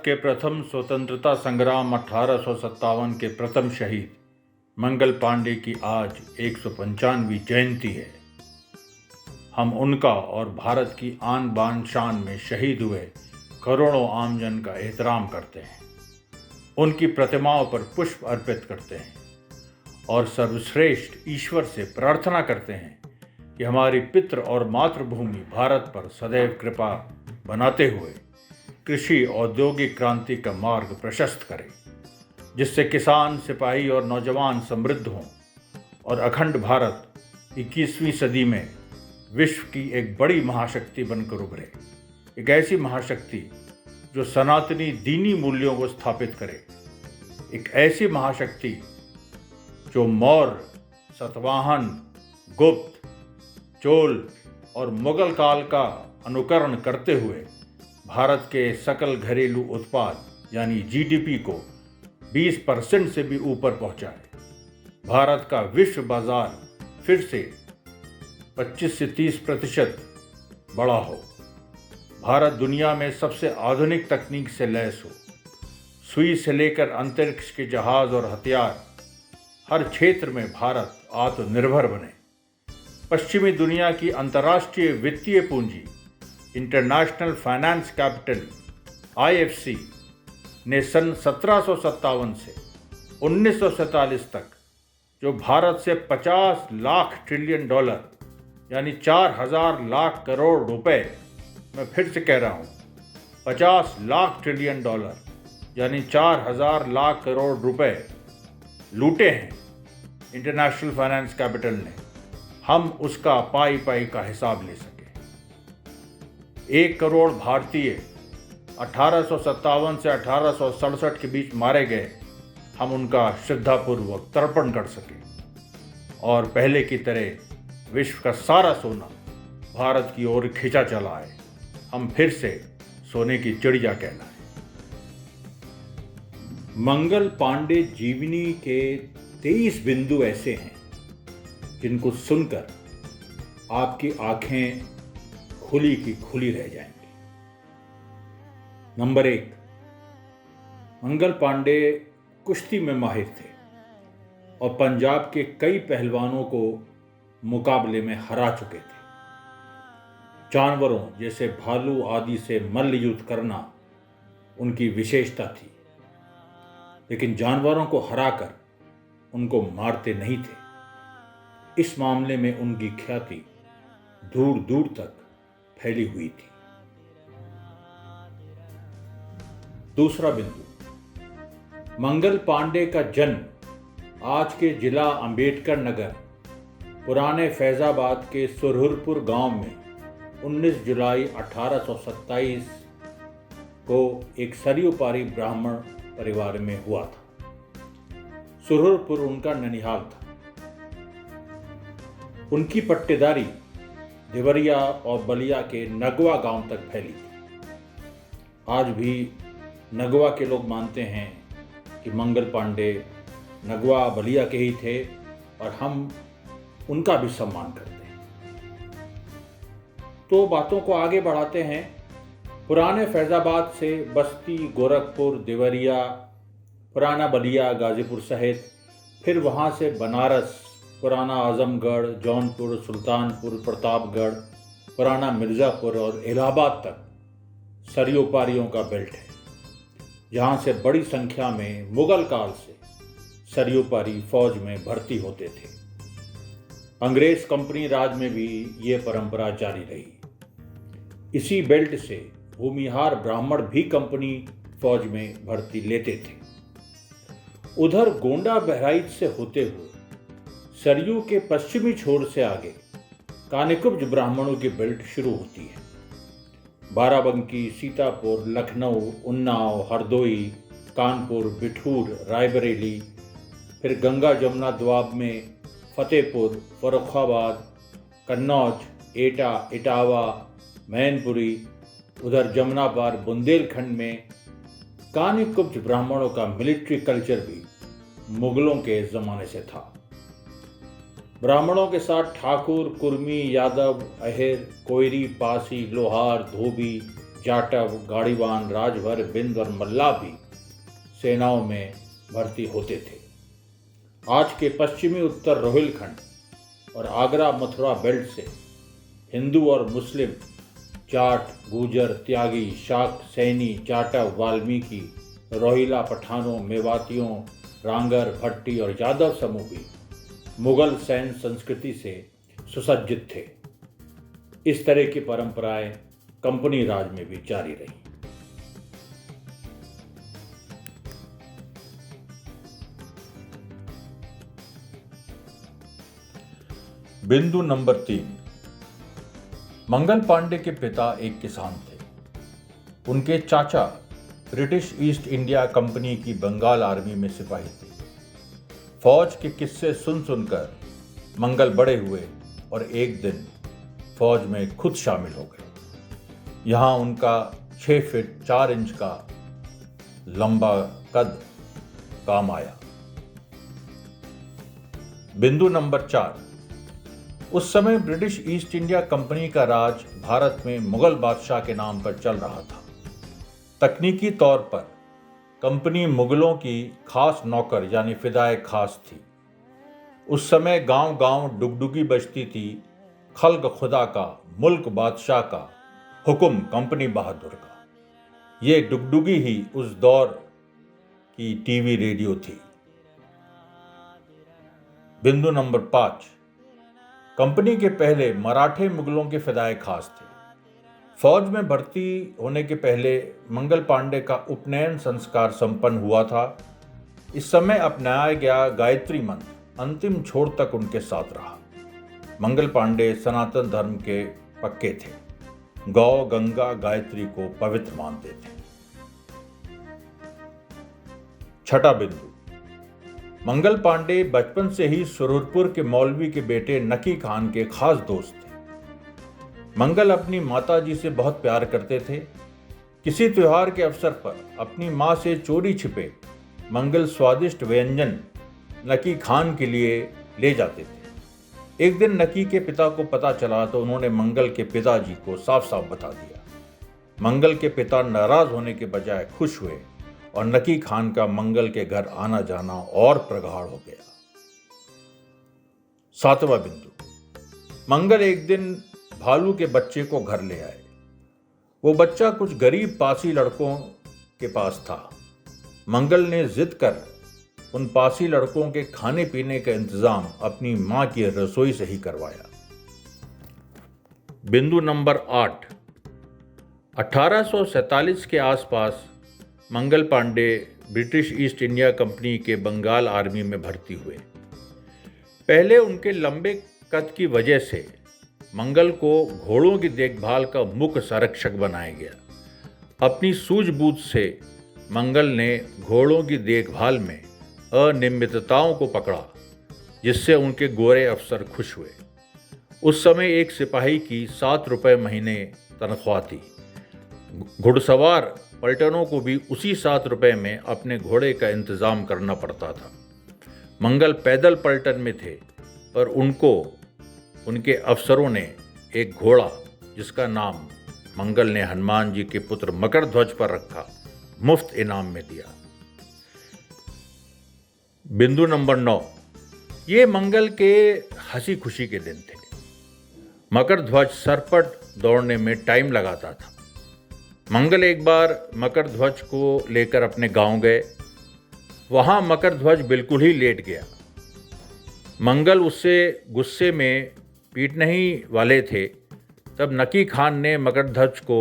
के प्रथम स्वतंत्रता संग्राम 1857 के प्रथम शहीद मंगल पांडे की आज 195वीं जयंती है। हम उनका और भारत की आन बान शान में शहीद हुए करोड़ों आमजन का एहतराम करते हैं, उनकी प्रतिमाओं पर पुष्प अर्पित करते हैं और सर्वश्रेष्ठ ईश्वर से प्रार्थना करते हैं कि हमारी पितृ और मातृभूमि भारत पर सदैव कृपा बनाते हुए कृषि औद्योगिक क्रांति का मार्ग प्रशस्त करे, जिससे किसान, सिपाही और नौजवान समृद्ध हों और अखंड भारत 21वीं सदी में विश्व की एक बड़ी महाशक्ति बनकर उभरे। एक ऐसी महाशक्ति जो सनातनी दीनी मूल्यों को स्थापित करे, एक ऐसी महाशक्ति जो मौर्य, सतवाहन, गुप्त, चोल और मुगल काल का अनुकरण करते हुए भारत के सकल घरेलू उत्पाद यानी जीडीपी को 20% से भी ऊपर पहुंचाए, भारत का विश्व बाजार फिर से 25 से 30% बड़ा हो, भारत दुनिया में सबसे आधुनिक तकनीक से लैस हो, सुई से लेकर अंतरिक्ष के जहाज और हथियार, हर क्षेत्र में भारत आत्मनिर्भर बने। पश्चिमी दुनिया की अंतर्राष्ट्रीय वित्तीय पूंजी इंटरनेशनल फाइनेंस कैपिटल IFC ने सन 1757 से 1947 तक जो भारत से 50 लाख ट्रिलियन डॉलर यानी 4000 लाख करोड़ रुपए, मैं फिर से कह रहा हूँ 50 लाख ट्रिलियन डॉलर यानी 4000 लाख करोड़ रुपए लूटे हैं इंटरनेशनल फाइनेंस कैपिटल ने, हम उसका पाई पाई का हिसाब ले सके। 1 करोड़ भारतीय 1857 से 1867 के बीच मारे गए, हम उनका श्रद्धापूर्वक तर्पण कर सके और पहले की तरह विश्व का सारा सोना भारत की ओर खींचा चला है, हम फिर से सोने की चिड़िया कहलाएं। मंगल पांडे जीवनी के 23 बिंदु ऐसे हैं जिनको सुनकर आपकी आंखें खुली की खुली रह जाएंगी। नंबर 1, मंगल पांडे कुश्ती में माहिर थे और पंजाब के कई पहलवानों को मुकाबले में हरा चुके थे। जानवरों जैसे भालू आदि से मल्ल युद्ध करना उनकी विशेषता थी, लेकिन जानवरों को हराकर उनको मारते नहीं थे। इस मामले में उनकी ख्याति दूर दूर तक फैली हुई थी। दूसरा बिंदु, मंगल पांडे का जन्म आज के जिला अंबेडकर नगर पुराने फैजाबाद के सुरहुरपुर गांव में 19 जुलाई 1827 को एक सरयू पारी ब्राह्मण परिवार में हुआ था। सुरहुरपुर उनका ननिहाल था। उनकी पट्टेदारी देवरिया और बलिया के नगवा गांव तक फैली थी। आज भी नगवा के लोग मानते हैं कि मंगल पांडे नगवा बलिया के ही थे और हम उनका भी सम्मान करते हैं। तो बातों को आगे बढ़ाते हैं। पुराने फैजाबाद से बस्ती, गोरखपुर, देवरिया, पुराना बलिया, गाजीपुर सहित फिर वहाँ से बनारस, पुराना आजमगढ़, जौनपुर, सुल्तानपुर, प्रतापगढ़, पुराना मिर्ज़ापुर और इलाहाबाद तक सरयू पारियों का बेल्ट है, जहाँ से बड़ी संख्या में मुगल काल से सरयू पारी फौज में भर्ती होते थे। अंग्रेज कंपनी राज में भी ये परंपरा जारी रही। इसी बेल्ट से भूमिहार ब्राह्मण भी कंपनी फौज में भर्ती लेते थे। उधर गोंडा बहराइच से होते हुए सरयू के पश्चिमी छोर से आगे कानिकुब्ज ब्राह्मणों की बेल्ट शुरू होती है। बाराबंकी, सीतापुर, लखनऊ, उन्नाव, हरदोई, कानपुर, बिठूर, रायबरेली, फिर गंगा जमुना द्वाब में फतेहपुर, फर्रुखाबाद, कन्नौज, एटा, इटावा, मैनपुरी, उधर जमुना पार बुंदेलखंड में कानिकुब्ज ब्राह्मणों का मिलिट्री कल्चर भी मुगलों के ज़माने से था। ब्राह्मणों के साथ ठाकुर, कुर्मी, यादव, अहिर, कोयरी, पासी, लोहार, धोबी, जाटव, गाड़ीवान, राजभर, बिंद और मल्ला भी सेनाओं में भर्ती होते थे। आज के पश्चिमी उत्तर रोहिलखंड और आगरा मथुरा बेल्ट से हिंदू और मुस्लिम, जाट, गुर्जर, त्यागी, शाक, सैनी, जाटव, वाल्मीकि, रोहिला, पठानों, मेवातियों, रांगर, भट्टी और यादव समूह भी मुगल सैन्य संस्कृति से सुसज्जित थे। इस तरह की परंपराएं कंपनी राज में भी जारी रही। बिंदु नंबर 3। मंगल पांडे के पिता एक किसान थे। उनके चाचा ब्रिटिश ईस्ट इंडिया कंपनी की बंगाल आर्मी में सिपाही थे। फौज के किस्से सुन सुनकर मंगल बड़े हुए और एक दिन फौज में खुद शामिल हो गए। यहाँ उनका 6 फीट 4 इंच का लंबा कद काम आया। बिंदु नंबर 4। उस समय ब्रिटिश ईस्ट इंडिया कंपनी का राज भारत में मुगल बादशाह के नाम पर चल रहा था। तकनीकी तौर पर कंपनी मुगलों की खास नौकर यानी फिदाए खास थी। उस समय गांव-गांव डुगडुगी बजती थी, खल्क खुदा का, मुल्क बादशाह का, हुक्म कंपनी बहादुर का। ये डुगडुगी ही उस दौर की टीवी रेडियो थी। बिंदु नंबर 5। कंपनी के पहले मराठे मुगलों के फिदाए खास थे। फौज में भर्ती होने के पहले मंगल पांडे का उपनयन संस्कार संपन्न हुआ था। इस समय अपनाया गया गायत्री मंत्र अंतिम छोर तक उनके साथ रहा। मंगल पांडे सनातन धर्म के पक्के थे। गौ, गंगा, गायत्री को पवित्र मानते थे। छठा बिंदु। मंगल पांडे बचपन से ही सुरहुरपुर के मौलवी के बेटे नकी खान के खास दोस्त थे। मंगल अपनी माताजी से बहुत प्यार करते थे। किसी त्योहार के अवसर पर अपनी मां से चोरी छिपे मंगल स्वादिष्ट व्यंजन नकी खान के लिए ले जाते थे। एक दिन नकी के पिता को पता चला तो उन्होंने मंगल के पिताजी को साफ साफ बता दिया। मंगल के पिता नाराज होने के बजाय खुश हुए और नकी खान का मंगल के घर आना जाना और प्रगाढ़ हो गया। 7वां बिंदु। मंगल एक दिन भालू के बच्चे को घर ले आए। वो बच्चा कुछ गरीब पासी लड़कों के पास था। मंगल ने जिद कर उन पासी लड़कों के खाने पीने का इंतजाम अपनी मां की रसोई से ही करवाया। बिंदु नंबर 8। 1847 के आसपास Mangal Pandey British East India company के बंगाल आर्मी में भर्ती हुए। पहले उनके लंबे कद की वजह से मंगल को घोड़ों की देखभाल का मुख्य संरक्षक बनाया गया। अपनी सूझबूझ से मंगल ने घोड़ों की देखभाल में अनियमितताओं को पकड़ा, जिससे उनके गोरे अफसर खुश हुए। उस समय एक सिपाही की 7 रुपये महीने तनख्वाह थी। घुड़सवार पलटनों को भी उसी 7 रुपये में अपने घोड़े का इंतजाम करना पड़ता था। मंगल पैदल पलटन में थे, पर उनको उनके अफसरों ने एक घोड़ा, जिसका नाम मंगल ने हनुमान जी के पुत्र मकर ध्वज पर रखा, मुफ्त इनाम में दिया। बिंदु नंबर 9। ये मंगल के हंसी खुशी के दिन थे। मकर ध्वज सरपट दौड़ने में टाइम लगाता था। मंगल एक बार मकर ध्वज को लेकर अपने गांव गए। वहां मकर ध्वज बिल्कुल ही लेट गया। मंगल उससे गुस्से में पीटने ही वाले थे, तब नकी खान ने मकर ध्वज को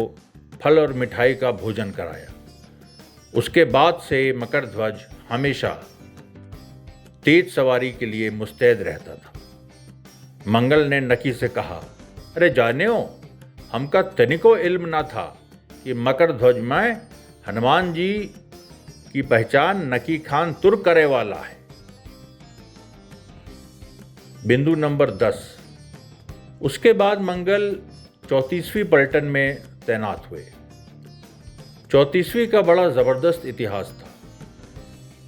फल और मिठाई का भोजन कराया। उसके बाद से मकर ध्वज हमेशा तेज सवारी के लिए मुस्तैद रहता था। मंगल ने नकी से कहा, अरे जानियो, हमका तनिको इल्म ना था कि मकर ध्वज में हनुमान जी की पहचान नकी खान तुर्क करे वाला है। बिंदु नंबर 10। उसके बाद मंगल 34वीं पलटन में तैनात हुए। 34वीं का बड़ा ज़बरदस्त इतिहास था।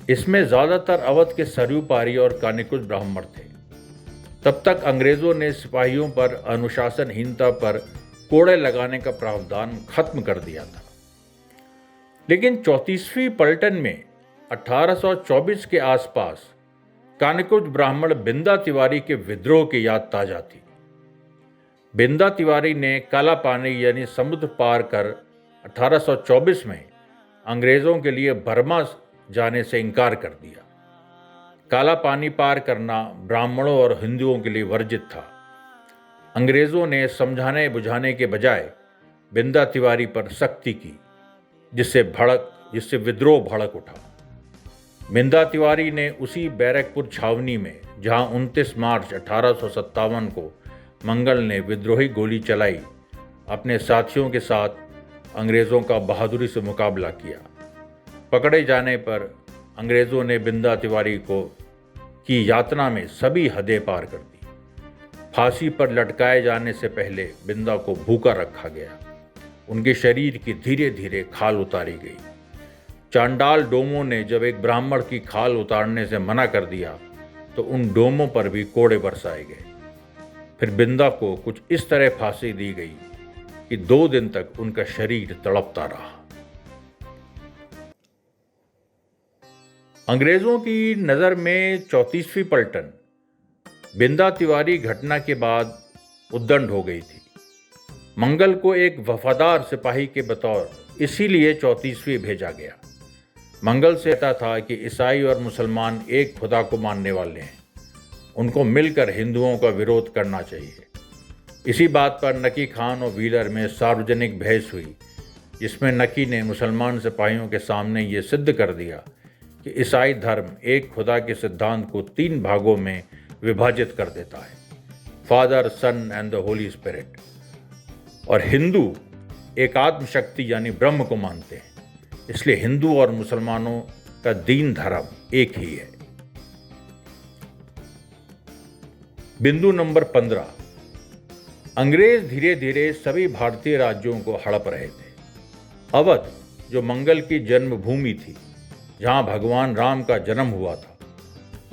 इसमें ज़्यादातर अवध के सरयू पारी और कानिकुज ब्राह्मण थे। तब तक अंग्रेज़ों ने सिपाहियों पर अनुशासनहीनता पर कोड़े लगाने का प्रावधान खत्म कर दिया था। लेकिन 34वीं पलटन में 1824 के आसपास कानिकुज ब्राह्मण बिंदा तिवारी के विद्रोह की याद ताजा थी। बिंदा तिवारी ने काला पानी यानी समुद्र पार कर 1824 में अंग्रेजों के लिए बर्मा जाने से इनकार कर दिया। काला पानी पार करना ब्राह्मणों और हिंदुओं के लिए वर्जित था। अंग्रेजों ने समझाने बुझाने के बजाय बिंदा तिवारी पर सख्ती की, जिससे विद्रोह भड़क उठा। बिंदा तिवारी ने उसी बैरकपुर छावनी में, जहां 29 मार्च 1857 को मंगल ने विद्रोही गोली चलाई, अपने साथियों के साथ अंग्रेजों का बहादुरी से मुकाबला किया। पकड़े जाने पर अंग्रेजों ने बिंदा तिवारी की यातना में सभी हदें पार कर दी। फांसी पर लटकाए जाने से पहले बिंदा को भूखा रखा गया। उनके शरीर की धीरे धीरे खाल उतारी गई। चांडाल डोमों ने जब एक ब्राह्मण की खाल उतारने से मना कर दिया तो उन डोमों पर भी कोड़े बरसाए गए। फिर बिंदा को कुछ इस तरह फांसी दी गई कि 2 दिन तक उनका शरीर तड़पता रहा। अंग्रेजों की नज़र में 34वीं पलटन बिंदा तिवारी घटना के बाद उद्दंड हो गई थी। मंगल को एक वफादार सिपाही के बतौर इसीलिए 34वीं भेजा गया। मंगल से कहता था कि ईसाई और मुसलमान एक खुदा को मानने वाले हैं, उनको मिलकर हिंदुओं का विरोध करना चाहिए। इसी बात पर नकी खान और व्हीलर में सार्वजनिक बहस हुई, जिसमें नकी ने मुसलमान सिपाहियों के सामने ये सिद्ध कर दिया कि ईसाई धर्म एक खुदा के सिद्धांत को 3 भागों में विभाजित कर देता है, father, son and the holy spirit, और हिंदू एकात्म शक्ति यानी ब्रह्म को मानते हैं। इसलिए हिंदू और मुसलमानों का दीन धर्म एक ही है। बिंदु नंबर 15, अंग्रेज धीरे धीरे सभी भारतीय राज्यों को हड़प रहे थे। अवध, जो मंगल की जन्मभूमि थी, जहां भगवान राम का जन्म हुआ था,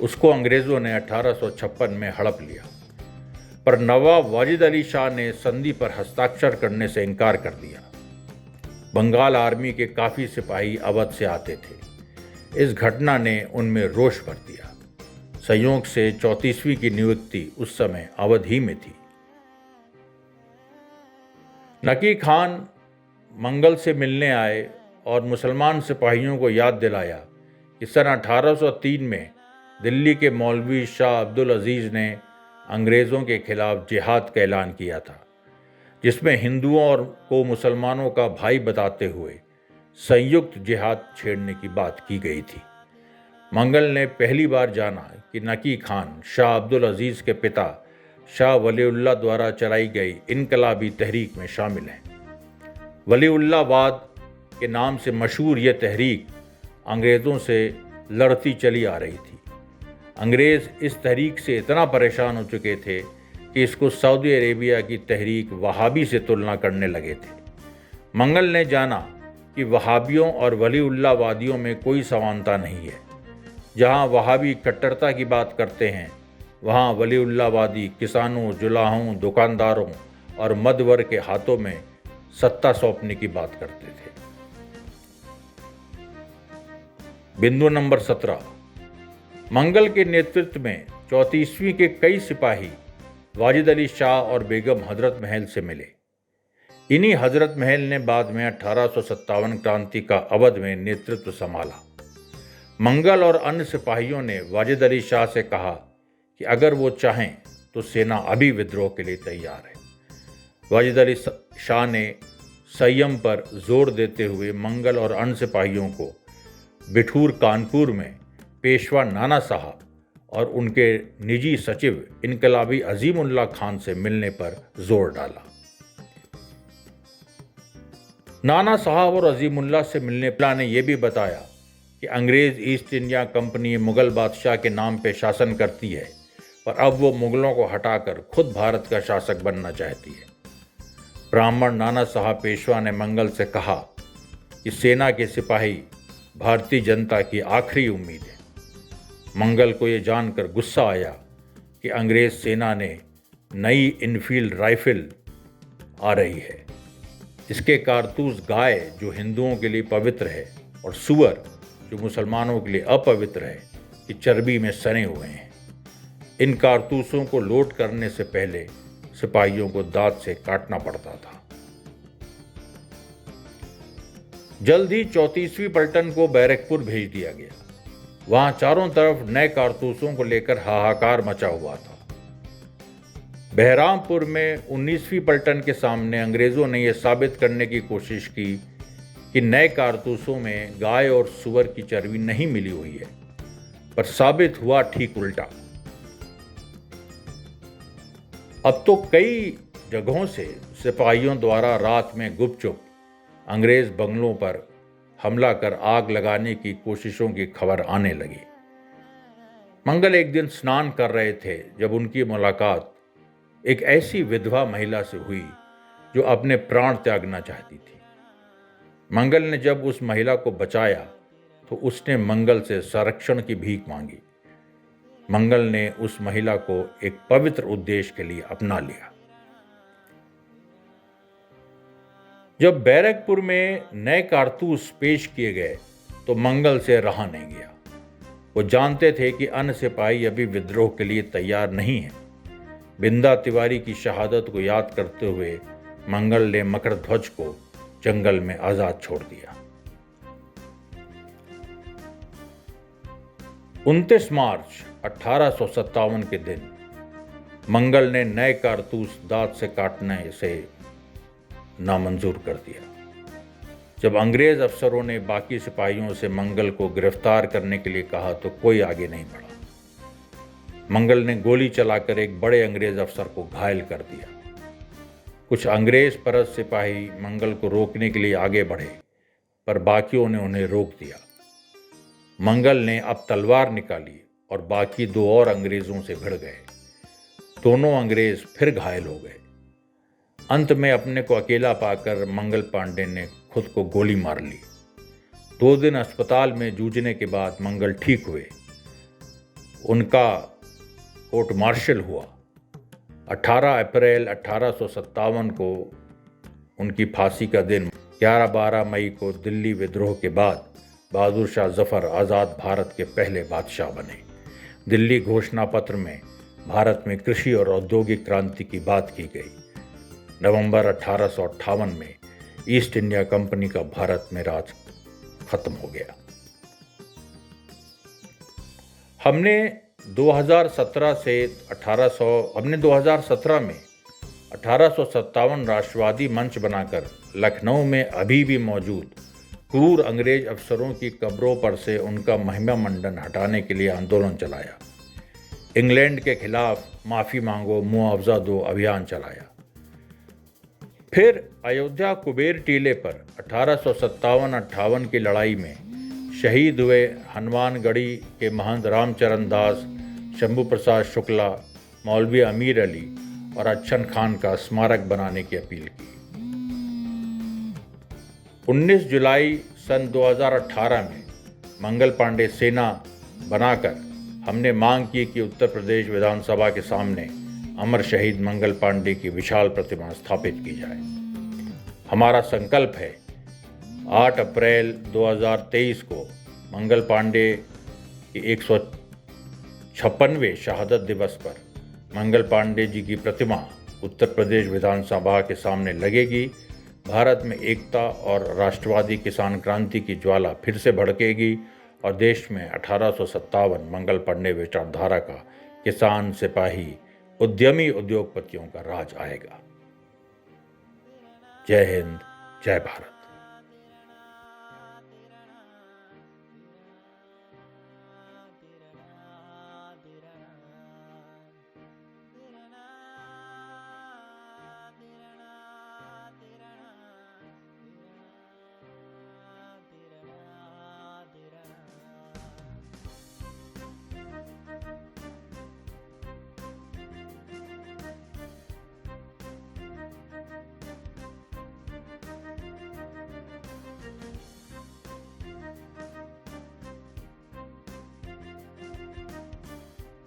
उसको अंग्रेजों ने 1856 में हड़प लिया। पर नवाब वाजिद अली शाह ने संधि पर हस्ताक्षर करने से इनकार कर दिया। बंगाल आर्मी के काफ़ी सिपाही अवध से आते थे। इस घटना ने उनमें रोष भर दिया। संयोग से 34वीं की नियुक्ति उस समय अवध ही में थी। नकी खान मंगल से मिलने आए और मुसलमान सिपाहियों को याद दिलाया कि सन 1803 में दिल्ली के मौलवी शाह अब्दुल अजीज़ ने अंग्रेज़ों के खिलाफ जिहाद का ऐलान किया था, जिसमें हिंदुओं को मुसलमानों का भाई बताते हुए संयुक्त जिहाद छेड़ने की बात की गई थी। मंगल ने पहली बार जाना कि नकी खान शाह अब्दुल अजीज़ के पिता शाह वलीउल्लाह द्वारा चलाई गई इनकलाबी तहरीक में शामिल हैं। वलीउल्लाहवाद के नाम से मशहूर यह तहरीक अंग्रेज़ों से लड़ती चली आ रही थी। अंग्रेज़ इस तहरीक से इतना परेशान हो चुके थे कि इसको सऊदी अरेबिया की तहरीक वहाबी से तुलना करने लगे थे। मंगल ने जाना कि वहाबियों और वलीउल्लाहवादियों में कोई समानता नहीं है। जहां वहाबी कट्टरता की बात करते हैं, वहां वलीउल्लाहवादी किसानों, जुलाहों, दुकानदारों और मध्यवर्ग के हाथों में सत्ता सौंपने की बात करते थे। बिंदु नंबर 17, मंगल के नेतृत्व में 34वीं के कई सिपाही वाजिद अली शाह और बेगम हजरत महल से मिले। इन्हीं हजरत महल ने बाद में 1857 क्रांति का अवध में नेतृत्व संभाला। मंगल और अन्य सिपाहियों ने वाजिद अली शाह से कहा कि अगर वो चाहें तो सेना अभी विद्रोह के लिए तैयार है। वाजिद अली शाह ने संयम पर जोर देते हुए मंगल और अन्य सिपाहियों को बिठूर कानपुर में पेशवा नाना साहब और उनके निजी सचिव इनकलाबी अजीमुल्लाह खान से मिलने पर जोर डाला। नाना साहब और अजीमुल्लाह से मिलने पर ने यह भी बताया कि अंग्रेज़ ईस्ट इंडिया कंपनी मुग़ल बादशाह के नाम पे शासन करती है और अब वो मुग़लों को हटाकर खुद भारत का शासक बनना चाहती है। ब्राह्मण नाना साहब पेशवा ने मंगल से कहा कि सेना के सिपाही भारतीय जनता की आखिरी उम्मीद है। मंगल को ये जानकर गुस्सा आया कि अंग्रेज़ सेना ने नई इनफील्ड राइफल आ रही है। इसके कारतूस गाय, जो हिंदुओं के लिए पवित्र है, और सूअर, जो मुसलमानों के लिए अपवित्र है, की चर्बी में सने हुए हैं। इन कारतूसों को लोड करने से पहले सिपाहियों को दांत से काटना पड़ता था। जल्द ही 34वीं पलटन को बैरकपुर भेज दिया गया। वहां चारों तरफ नए कारतूसों को लेकर हाहाकार मचा हुआ था। बहरामपुर में 19वीं पलटन के सामने अंग्रेजों ने यह साबित करने की कोशिश की कि नए कारतूसों में गाय और सूअर की चर्बी नहीं मिली हुई है, पर साबित हुआ ठीक उल्टा। अब तो कई जगहों से सिपाहियों द्वारा रात में गुपचुप अंग्रेज बंगलों पर हमला कर आग लगाने की कोशिशों की खबर आने लगी। मंगल एक दिन स्नान कर रहे थे जब उनकी मुलाकात एक ऐसी विधवा महिला से हुई जो अपने प्राण त्यागना चाहती थी। मंगल ने जब उस महिला को बचाया तो उसने मंगल से संरक्षण की भीख मांगी। मंगल ने उस महिला को एक पवित्र उद्देश्य के लिए अपना लिया। जब बैरकपुर में नए कारतूस पेश किए गए तो मंगल से रहा नहीं गया। वो जानते थे कि अन्य सिपाही अभी विद्रोह के लिए तैयार नहीं हैं। बिंदा तिवारी की शहादत को याद करते हुए मंगल ने मकरध्वज को जंगल में आजाद छोड़ दिया। 29 मार्च 1857 के दिन मंगल ने नए कारतूस दांत से काटने से नामंजूर कर दिया। जब अंग्रेज अफसरों ने बाकी सिपाहियों से मंगल को गिरफ्तार करने के लिए कहा तो कोई आगे नहीं बढ़ा। मंगल ने गोली चलाकर एक बड़े अंग्रेज अफसर को घायल कर दिया। कुछ अंग्रेज परस्त सिपाही मंगल को रोकने के लिए आगे बढ़े, पर बाकियों ने उन्हें रोक दिया। मंगल ने अब तलवार निकाली और बाकी 2 और अंग्रेजों से भिड़ गए। दोनों अंग्रेज फिर घायल हो गए। अंत में अपने को अकेला पाकर मंगल पांडे ने खुद को गोली मार ली। 2 दिन अस्पताल में जूझने के बाद मंगल ठीक हुए। उनका कोर्ट मार्शल हुआ। 18 अप्रैल 1857 को उनकी फांसी का दिन। 11-12 मई को दिल्ली विद्रोह के बाद बहादुर शाह जफर आज़ाद भारत के पहले बादशाह बने। दिल्ली घोषणा पत्र में भारत में कृषि और औद्योगिक क्रांति की बात की गई। नवंबर 1858 में ईस्ट इंडिया कंपनी का भारत में राज खत्म हो गया। हमने 2017 में 1857 राष्ट्रवादी मंच बनाकर लखनऊ में अभी भी मौजूद क्रूर अंग्रेज अफसरों की कब्रों पर से उनका महिमा मंडन हटाने के लिए आंदोलन चलाया। इंग्लैंड के खिलाफ माफ़ी मांगो, मुआवजा दो अभियान चलाया। फिर अयोध्या कुबेर टीले पर 1857-58 की लड़ाई में शहीद हुए हनुमानगढ़ी के महंत रामचरण दास, शंभू प्रसाद शुक्ला, मौलवी अमीर अली और अच्छन खान का स्मारक बनाने की अपील की। 19 जुलाई सन 2018 में मंगल पांडे सेना बनाकर हमने मांग की कि उत्तर प्रदेश विधानसभा के सामने अमर शहीद मंगल पांडे की विशाल प्रतिमा स्थापित की जाए। हमारा संकल्प है 8 अप्रैल 2023 को मंगल पांडे की 156वें शहादत दिवस पर मंगल पांडे जी की प्रतिमा उत्तर प्रदेश विधानसभा के सामने लगेगी। भारत में एकता और राष्ट्रवादी किसान क्रांति की ज्वाला फिर से भड़केगी और देश में 1857 मंगल पांडे विचारधारा का किसान, सिपाही, उद्यमी, उद्योगपतियों का राज आएगा। जय हिंद, जय भारत।